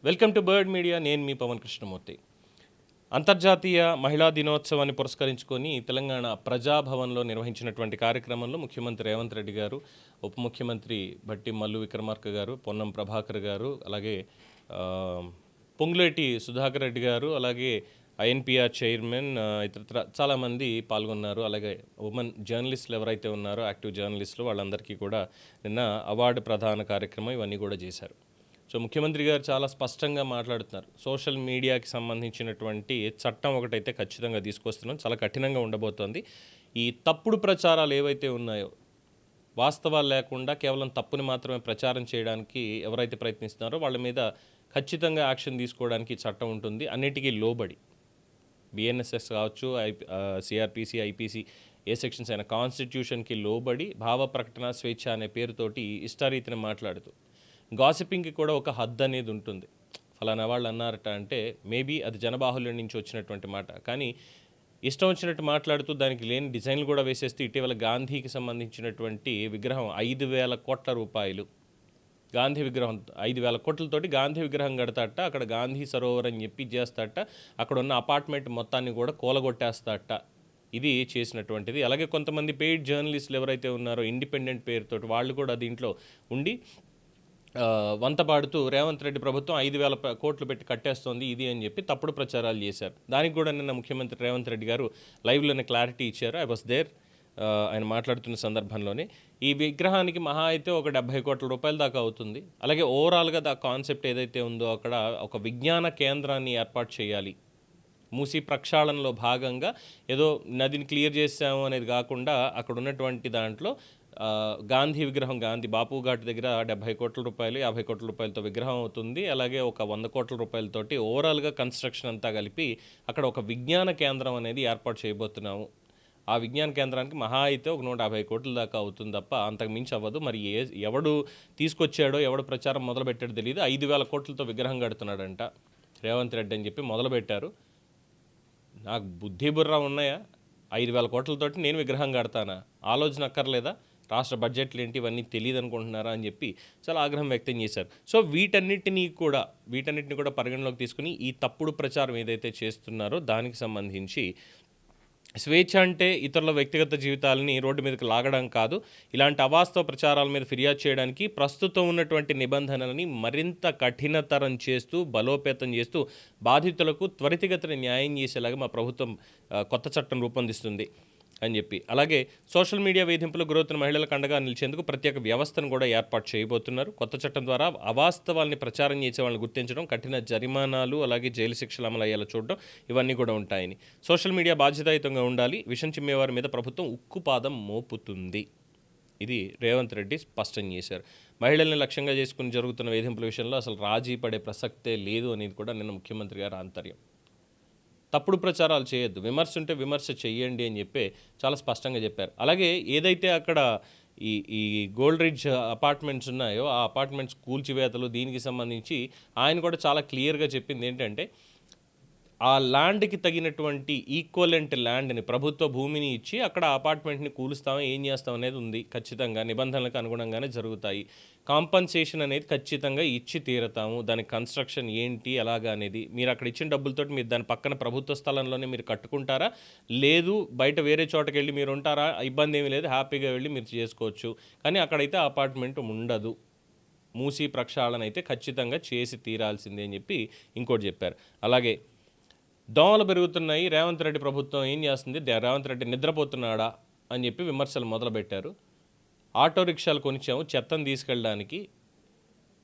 Welcome to bird media. నేను మీ పవన్ కృష్ణమూర్తి. అంతర్జాతీయ మహిళా దినోత్సవాన్ని పురస్కరించుకొని తెలంగాణ ప్రజాభవన్లో నిర్వహించినటువంటి కార్యక్రమంలో ముఖ్యమంత్రి రేవంత్ రెడ్డి గారు, ఉప ముఖ్యమంత్రి భట్టి మల్లు విక్రమార్క గారు, పొన్నం ప్రభాకర్ గారు, అలాగే పొంగులేటి సుధాకర్ రెడ్డి గారు, అలాగే ఐఎన్పిఆర్ చైర్మన్, ఇతరత్ర చాలామంది పాల్గొన్నారు. అలాగే ఉమెన్ జర్నలిస్టులు ఎవరైతే ఉన్నారో యాక్టివ్ జర్నలిస్టులు వాళ్ళందరికీ కూడా నిన్న అవార్డు ప్రదాన కార్యక్రమం ఇవన్నీ కూడా చేశారు. సో ముఖ్యమంత్రి గారు చాలా స్పష్టంగా మాట్లాడుతున్నారు. సోషల్ మీడియాకి సంబంధించినటువంటి చట్టం ఒకటైతే ఖచ్చితంగా తీసుకొస్తున్నాం, చాలా కఠినంగా ఉండబోతోంది. ఈ తప్పుడు ప్రచారాలు ఏవైతే ఉన్నాయో, వాస్తవాలు లేకుండా కేవలం తప్పుని మాత్రమే ప్రచారం చేయడానికి ఎవరైతే ప్రయత్నిస్తున్నారో వాళ్ళ మీద ఖచ్చితంగా యాక్షన్ తీసుకోవడానికి చట్టం ఉంటుంది. అన్నిటికీ లోబడి బిఎన్ఎస్ఎస్ కావచ్చు, సిఆర్పిసి, ఐపీసీ ఏ సెక్షన్స్ అయినా కాన్స్టిట్యూషన్కి లోబడి భావ ప్రకటన స్వేచ్ఛ అనే పేరుతోటి ఇష్టారీతిని మాట్లాడుతూ గాసిపింగ్కి కూడా ఒక హద్దు అనేది ఉంటుంది. ఫలానా వాళ్ళు అన్నారట అంటే మేబీ అది జనబాహుల్యం నుంచి వచ్చినటువంటి మాట, కానీ ఇష్టం వచ్చినట్టు మాట్లాడుతూ దానికి లేని డిజైన్లు కూడా వేసేస్తూ ఇటీవల గాంధీకి సంబంధించినటువంటి విగ్రహం 5,000 కోట్ల రూపాయలు, గాంధీ విగ్రహం 5,000 కోట్లతోటి గాంధీ విగ్రహం కడతాట, అక్కడ గాంధీ సరోవర్ అని చెప్పి చేస్తాట, అక్కడ ఉన్న అపార్ట్మెంట్ మొత్తాన్ని కూడా కూలగొట్టేస్తాట. ఇది చేసినటువంటిది. అలాగే కొంతమంది పెయిడ్ జర్నలిస్టులు ఎవరైతే ఉన్నారో ఇండిపెండెంట్ పేరుతోటి వాళ్ళు కూడా దీంట్లో ఉండి వంతపాడుతూ రేవంత్ రెడ్డి ప్రభుత్వం 5,000 కోట్లు పెట్టి కట్టేస్తోంది ఇది అని చెప్పి తప్పుడు ప్రచారాలు చేశారు. దానికి కూడా నిన్న ముఖ్యమంత్రి రేవంత్ రెడ్డి గారు లైవ్లోనే క్లారిటీ ఇచ్చారు. I was there. ఆయన మాట్లాడుతున్న సందర్భంలోనే ఈ విగ్రహానికి మహా అయితే ఒక 70 కోట్ల రూపాయల దాకా అవుతుంది. అలాగే ఓవరాల్గా దా కాన్సెప్ట్ ఏదైతే ఉందో అక్కడ ఒక విజ్ఞాన కేంద్రాన్ని ఏర్పాటు చేయాలి. మూసీ ప్రక్షాళనలో భాగంగా ఏదో నదిని క్లియర్ చేసాము అనేది కాకుండా అక్కడ ఉన్నటువంటి దాంట్లో గాంధీ విగ్రహం, గాంధీ బాపు ఘాట్ దగ్గర 70 కోట్ల రూపాయలు, 50 కోట్ల రూపాయలతో విగ్రహం అవుతుంది. అలాగే ఒక 100 కోట్ల రూపాయలతోటి ఓవరాల్గా కన్స్ట్రక్షన్ అంతా కలిపి అక్కడ ఒక విజ్ఞాన కేంద్రం అనేది ఏర్పాటు చేయబోతున్నాము. ఆ విజ్ఞాన కేంద్రానికి మహా అయితే ఒక 150 కోట్ల దాకా అవుతుంది తప్ప అంతకు మించి అవ్వదు. మరి ఎవడు తీసుకొచ్చాడో, ఎవడు ప్రచారం మొదలుపెట్టాడో తెలియదు. 5,000 కోట్లతో విగ్రహం కడుతున్నాడంట రేవంత్ రెడ్డి అని చెప్పి మొదలుపెట్టారు. నాకు బుద్ధి బుర్ర ఉన్నాయా? 5,000 కోట్లతోటి నేను విగ్రహం కడతానా? ఆలోచన అక్కర్లేదా? రాష్ట్ర బడ్జెట్లు ఏంటి ఇవన్నీ తెలియదు అనుకుంటున్నారా అని చెప్పి చాలా ఆగ్రహం వ్యక్తం చేశారు. సో వీటన్నిటిని కూడా పరిగణలోకి తీసుకుని ఈ తప్పుడు ప్రచారం ఏదైతే చేస్తున్నారో దానికి సంబంధించి స్వేచ్ఛ అంటే ఇతరుల వ్యక్తిగత జీవితాలని రోడ్డు మీదకి లాగడం కాదు, ఇలాంటి అవాస్తవ ప్రచారాల మీద ఫిర్యాదు చేయడానికి ప్రస్తుతం ఉన్నటువంటి నిబంధనలని మరింత కఠినతరం చేస్తూ బలోపేతం చేస్తూ బాధితులకు త్వరితగతిన న్యాయం చేసేలాగా మా ప్రభుత్వం కొత్త చట్టం రూపొందిస్తుంది అని చెప్పి, అలాగే సోషల్ మీడియా వేధింపులు గురవుతున్న మహిళలకు అండగా నిలిచేందుకు ప్రత్యేక వ్యవస్థను కూడా ఏర్పాటు చేయబోతున్నారు. కొత్త చట్టం ద్వారా అవాస్తవాల్ని ప్రచారం చేసే వాళ్ళని గుర్తించడం, కఠిన జరిమానాలు, అలాగే జైలు శిక్షలు అమలు అయ్యేలా చూడడం ఇవన్నీ కూడా ఉంటాయని. సోషల్ మీడియా బాధ్యతాయుతంగా ఉండాలి, విషం చిమ్మేవారి మీద ప్రభుత్వం ఉక్కుపాదం మోపుతుంది. ఇది రేవంత్ రెడ్డి స్పష్టం చేశారు. మహిళల్ని లక్ష్యంగా చేసుకుని జరుగుతున్న వేధింపుల విషయంలో అసలు రాజీ పడే ప్రసక్తే లేదు అనేది కూడా నిన్న ముఖ్యమంత్రి గారు ఆంతర్యం. తప్పుడు ప్రచారాలు చేయొద్దు, విమర్శ ఉంటే విమర్శ చెయ్యండి అని చెప్పి చాలా స్పష్టంగా చెప్పారు. అలాగే ఏదైతే అక్కడ ఈ గోల్డ్ రిడ్జ్ అపార్ట్మెంట్స్ ఉన్నాయో ఆ అపార్ట్మెంట్స్ కూల్చివేతలు దీనికి సంబంధించి ఆయన కూడా చాలా క్లియర్గా చెప్పింది ఏంటంటే ఆ ల్యాండ్కి తగినటువంటి ఈక్వలెంట్ ల్యాండ్ని, ప్రభుత్వ భూమిని ఇచ్చి అక్కడ అపార్ట్మెంట్ని కూలుస్తామో ఏం చేస్తాం అనేది ఉంది. ఖచ్చితంగా నిబంధనలకు అనుగుణంగానే జరుగుతాయి. కాంపన్సేషన్ అనేది ఖచ్చితంగా ఇచ్చి తీరతాము. దాని కన్స్ట్రక్షన్ ఏంటి ఎలాగా అనేది మీరు అక్కడ ఇచ్చిన డబ్బులతో మీరు దాని పక్కన ప్రభుత్వ స్థలంలోనే మీరు కట్టుకుంటారా, లేదు బయట వేరే చోటకి వెళ్ళి మీరు ఉంటారా, ఇబ్బంది ఏమీ లేదు, హ్యాపీగా వెళ్ళి మీరు చేసుకోవచ్చు. కానీ అక్కడైతే అపార్ట్మెంట్ ఉండదు. మూసీ ప్రక్షాళన అయితే ఖచ్చితంగా చేసి తీరాల్సిందే అని చెప్పి ఇంకోటి చెప్పారు. అలాగే దోమలు పెరుగుతున్నాయి, రేవంత్ రెడ్డి ప్రభుత్వం ఏం చేస్తుంది, రేవంత్ రెడ్డి నిద్రపోతున్నాడా అని చెప్పి విమర్శలు మొదలుపెట్టారు. ఆటో రిక్షాలు కొనిచ్చాము చెత్తను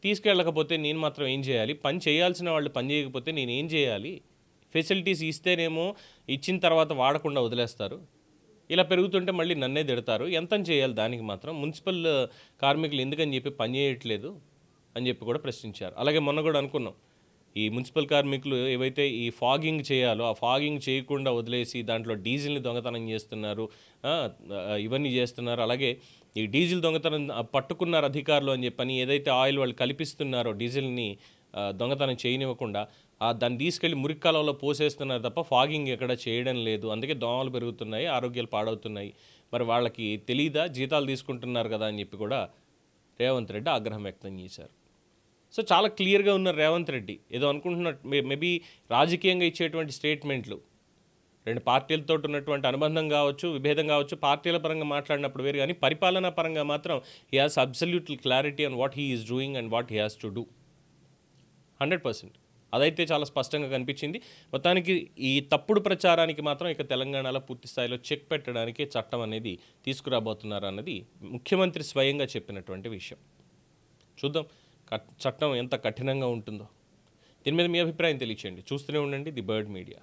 తీసుకెళ్ళకపోతే నేను మాత్రం ఏం చేయాలి, పని చేయాల్సిన వాళ్ళు పని చేయకపోతే నేను ఏం చేయాలి, ఫెసిలిటీస్ ఇస్తేనేమో ఇచ్చిన తర్వాత వాడకుండా వదిలేస్తారు, ఇలా పెరుగుతుంటే మళ్ళీ నన్నే తిడతారు, ఎంతని చేయాలి దానికి మాత్రం, మున్సిపల్ కార్మికులు ఎందుకని చెప్పి పని చేయట్లేదు అని చెప్పి కూడా ప్రశ్నించారు. అలాగే మొన్న కూడా అనుకున్నాం, ఈ మున్సిపల్ కార్మికులు ఏవైతే ఈ ఫాగింగ్ చేయాలో ఆ ఫాగింగ్ చేయకుండా వదిలేసి దాంట్లో డీజిల్ని దొంగతనం చేస్తున్నారు, ఇవన్నీ చేస్తున్నారు. అలాగే ఈ డీజిల్ దొంగతనం పట్టుకున్నారు అధికారులు అని చెప్పని ఏదైతే ఆయిల్ వాళ్ళు కల్పిస్తున్నారో డీజిల్ని దొంగతనం చేయనివ్వకుండా దాన్ని తీసుకెళ్ళి మురిక్కాలంలో పోసేస్తున్నారు తప్ప ఫాగింగ్ ఎక్కడ చేయడం లేదు. అందుకే దోమలు పెరుగుతున్నాయి, ఆరోగ్యాలు పాడవుతున్నాయి. మరి వాళ్ళకి తెలీదా, జీతాలు తీసుకుంటున్నారు కదా అని చెప్పి కూడా రేవంత్ రెడ్డి ఆగ్రహం వ్యక్తం చేశారు. సో చాలా క్లియర్గా ఉన్న రేవంత్ రెడ్డి ఏదో అనుకుంటున్నట్టు మేబీ రాజకీయంగా ఇచ్చేటువంటి స్టేట్మెంట్లు రెండు పార్టీలతో ఉన్నటువంటి అనుబంధం కావచ్చు, విభేదం కావచ్చు, పార్టీల పరంగా మాట్లాడినప్పుడు వేరు, కానీ పరిపాలనా పరంగా మాత్రం he has absolute clarity on what he is doing and what he has to do 100%. అదైతే చాలా స్పష్టంగా కనిపించింది. మొత్తానికి ఈ తప్పుడు ప్రచారానికి మాత్రం ఇక తెలంగాణలో పూర్తి స్థాయిలో చెక్ పెట్టడానికి చట్టం అనేది తీసుకురాబోతున్నారు అన్నది ముఖ్యమంత్రి స్వయంగా చెప్పినటువంటి విషయం. చూద్దాం చట్టం ఎంత కఠినంగా ఉంటుందో. దీని మీద మీ అభిప్రాయం తెలియచేయండి. చూస్తూనే ఉండండి ది బర్డ్ మీడియా.